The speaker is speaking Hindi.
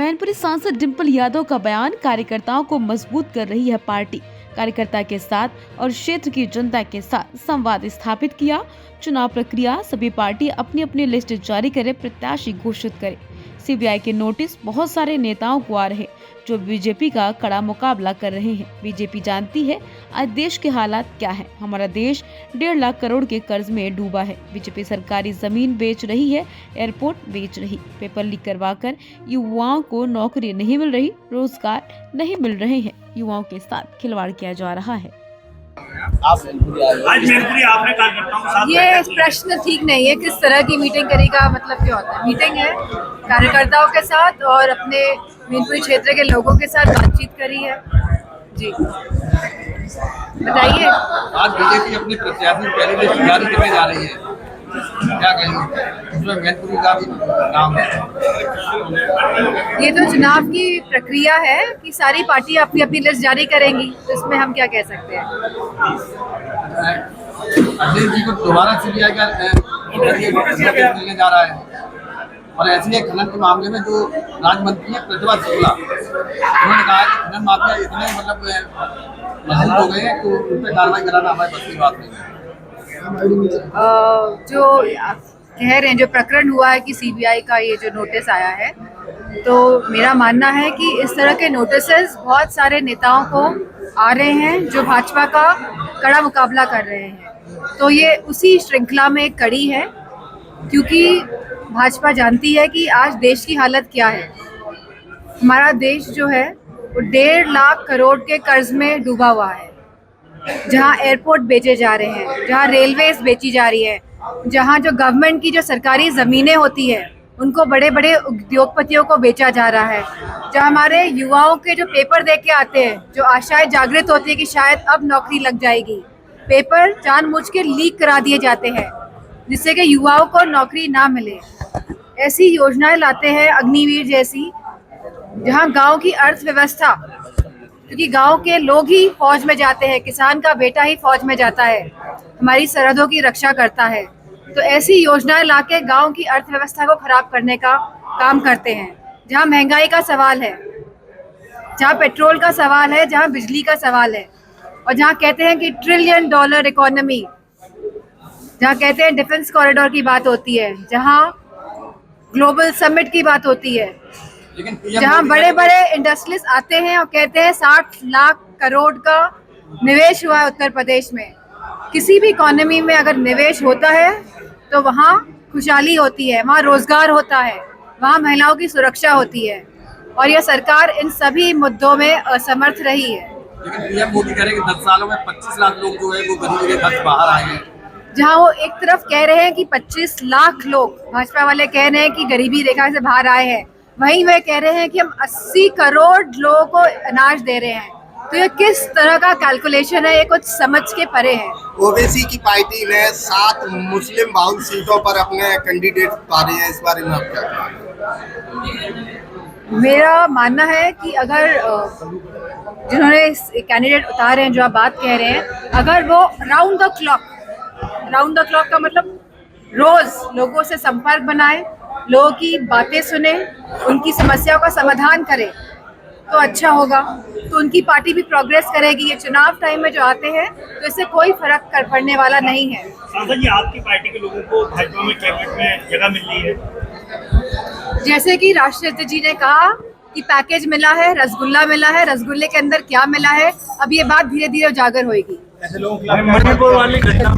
मैनपुरी सांसद डिंपल यादव का बयान कार्यकर्ताओं को मजबूत कर रही है पार्टी। कार्यकर्ता के साथ और क्षेत्र की जनता के साथ संवाद स्थापित किया। चुनाव प्रक्रिया सभी पार्टी अपनी अपनी लिस्ट जारी करे, प्रत्याशी घोषित करे। सीबीआई के नोटिस बहुत सारे नेताओं को आ रहे जो बीजेपी का कड़ा मुकाबला कर रहे हैं। बीजेपी जानती है आज देश के हालात क्या है। हमारा देश 1.5 लाख करोड़ के कर्ज में डूबा है। बीजेपी सरकारी जमीन बेच रही है, एयरपोर्ट बेच रही, पेपर लीक करवाकर युवाओं को नौकरी नहीं मिल रही, रोजगार नहीं मिल रहे हैं। युवाओं के साथ खिलवाड़ किया जा रहा है। आज मैनपुरी आपने कार्यकर्ताओं के साथ ये प्रश्न ठीक नहीं है। किस तरह की मीटिंग करेगा, मतलब क्या होता है? मीटिंग है कार्यकर्ताओं के साथ और अपने मैनपुरी क्षेत्र के लोगों के साथ बातचीत करी है। जी बताइए। आज बीजेपी अपने प्रत्याशी पहली लिस्ट जारी करने जा रही है, क्या कहेंगे? उसमें मैनपुरी का भी नाम है। ये तो चुनाव की प्रक्रिया है कि सारी पार्टी अपनी अपनी लिस्ट जारी करेंगी, तो इसमें हम क्या कह सकते हैं? अजय जी को दोबारा सीबीआई का मिलने जा रहा है और ऐसे ही खनन के मामले में जो राज्य मंत्री है प्रतिभा शुक्ला, उन्होंने कहा है कि खनन माफिया इतने मजबूत हो गए हैं कि उन पर कार्रवाई कराना हमारे बस की बात नहीं है। जो कह रहे हैं, जो प्रकरण हुआ है कि सीबीआई का ये जो नोटिस आया है, तो मेरा मानना है कि इस तरह के नोटिसेस बहुत सारे नेताओं को आ रहे हैं जो भाजपा का कड़ा मुकाबला कर रहे हैं। तो ये उसी श्रृंखला में एक कड़ी है, क्योंकि भाजपा जानती है कि आज देश की हालत क्या है। हमारा देश जो है वो 1.5 लाख करोड़ के कर्ज में डूबा हुआ है, जहां एयरपोर्ट बेचे जा रहे हैं, जहां रेलवेज बेची जा रही है, जहां जो गवर्नमेंट की जो सरकारी ज़मीनें होती है उनको बड़े बड़े उद्योगपतियों को बेचा जा रहा है, जहां हमारे युवाओं के जो पेपर दे के आते हैं, जो आशाएं जागृत होती है कि शायद अब नौकरी लग जाएगी, पेपर जानबूझ के लीक करा दिए जाते हैं जिससे कि युवाओं को नौकरी ना मिले। ऐसी योजनाएं लाते हैं अग्निवीर जैसी, जहां गांव की अर्थव्यवस्था, क्योंकि गांव के लोग ही फौज में जाते हैं, किसान का बेटा ही फौज में जाता है, हमारी सरहदों की रक्षा करता है, तो ऐसी योजनाएं लाके गांव की अर्थव्यवस्था को खराब करने का काम करते हैं। जहां महंगाई का सवाल है, जहां पेट्रोल का सवाल है, जहां बिजली का सवाल है, और जहां कहते हैं कि $1 ट्रिलियन इकोनॉमी, जहां कहते हैं डिफेंस कॉरिडोर की बात होती है, जहां ग्लोबल समिट की बात होती है, जहां बड़े बड़े इंडस्ट्रियलिस्ट आते हैं और कहते हैं 60 लाख करोड़ का निवेश हुआ है उत्तर प्रदेश में। किसी भी इकोनॉमी में अगर निवेश होता है तो वहाँ खुशहाली होती है, वहाँ रोजगार होता है, वहाँ महिलाओं की सुरक्षा होती है, और यह सरकार इन सभी मुद्दों में असमर्थ रही है। लेकिन पीएम मोदी कह रहे हैं कि 10 सालों में 25 लाख लोग जो है वो गरीबी रेखा से बाहर आए हैं। जहाँ वो एक तरफ कह रहे हैं कि 25 लाख लोग, भाजपा वाले कह रहे हैं कि गरीबी रेखा से बाहर आए हैं, वहीं वे कह रहे हैं कि हम 80 करोड़ लोगों को अनाज दे रहे हैं। तो ये किस तरह का कैलकुलेशन है, ये कुछ समझ के परे है। ओबीसी की पार्टी ने 7 मुस्लिम बहुल सीटों पर अपने कैंडिडेट उतारे हैं, इस बारे में आप क्या कहेंगे? मेरा मानना है कि अगर जिन्होंने कैंडिडेट उतारे हैं, जो आप बात कह रहे हैं, अगर वो राउंड द क्लॉक का मतलब रोज लोगों से संपर्क बनाए, लोगों की बातें सुने, उनकी समस्याओं का समाधान करे, तो अच्छा होगा। तो उनकी पार्टी भी प्रोग्रेस करेगी। ये चुनाव टाइम में जो आते हैं तो इससे कोई फर्क पड़ने वाला नहीं है। सांसद जी, आपकी पार्टी के लोगों को भाजपा में कैबिनेट में जगह मिल रही है? जैसे कि राष्ट्रीय अध्यक्ष जी ने कहा कि पैकेज मिला है, रसगुल्ला मिला है, रसगुल्ले के अंदर क्या मिला है, अब ये बात धीरे धीरे उजागर होगी। मणिपुर वाली घटना